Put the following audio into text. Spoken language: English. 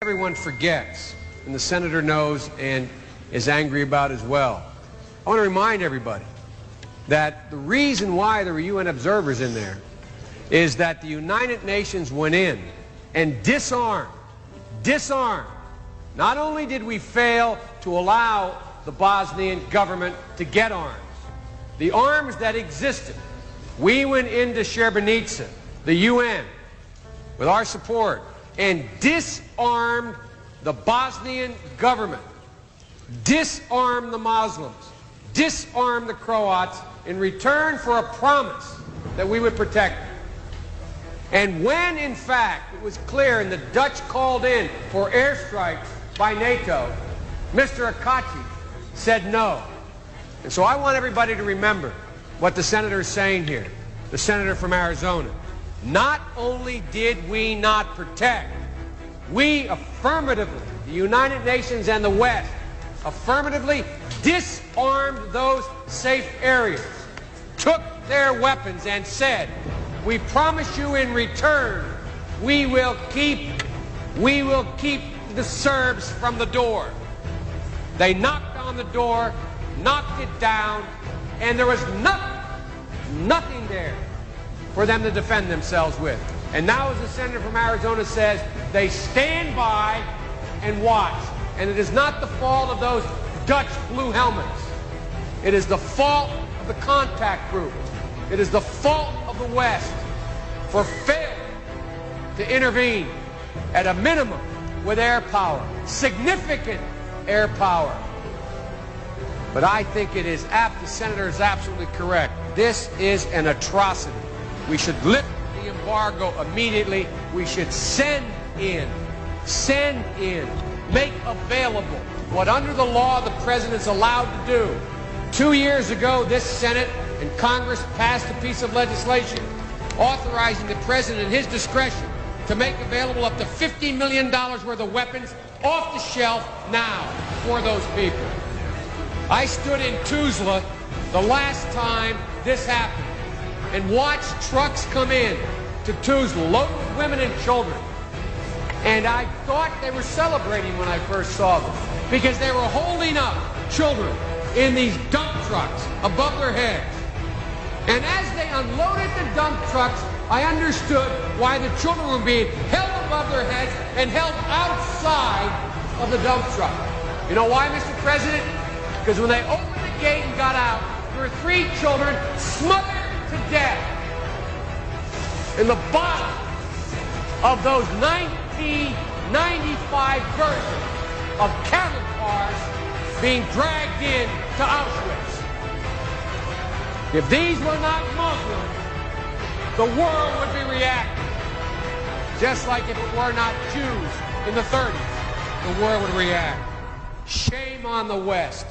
Everyone forgets, and the senator knows and is angry about as well. I want to remind everybody that the reason why there were UN observers in there is that the United Nations went in and disarmed. Not only did we fail to allow the Bosnian government to get arms, the arms that existed, we went into Srebrenica, the UN, with our support, and disarmed the Bosnian government, disarmed the Muslims, disarmed the Croats in return for a promise that we would protect them. And when, in fact, it was clear and the Dutch called in for airstrikes by NATO, Mr. Akachi said no. And so I want everybody to remember what the senator is saying here, the senator from Arizona. Not only did we not protect, we affirmatively, the United Nations and the West, affirmatively disarmed those safe areas, took their weapons and said, we promise you in return, we will keep the Serbs from the door. They knocked on the door, knocked it down, and there was nothing there for them to defend themselves with. And now, as the senator from Arizona says, they stand by and watch. And it is not the fault of those Dutch blue helmets. It is the fault of the contact group. It is the fault of the West for failing to intervene at a minimum with air power, significant air power. But I think it is apt, the senator is absolutely correct. This is an atrocity. We should lift the embargo immediately. We should send in, make available what under the law the president is allowed to do. 2 years ago, this Senate and Congress passed a piece of legislation authorizing the president at his discretion to make available up to $50 million worth of weapons off the shelf now for those people. I stood in Tuzla the last time this happened and watched trucks come in to Tuzla loaded with women and children. And I thought they were celebrating when I first saw them because they were holding up children in these dump trucks above their heads. And as they unloaded the dump trucks, I understood why the children were being held above their heads and held outside of the dump truck. You know why, Mr. President? Because when they opened the gate and got out, there were 3 children smothered to death in the bottom of those 1995 versions of cattle cars being dragged in to Auschwitz. If these were not Muslims, the world would be reacting. Just like if it were not Jews in the 30s, the world would react. Shame on the West.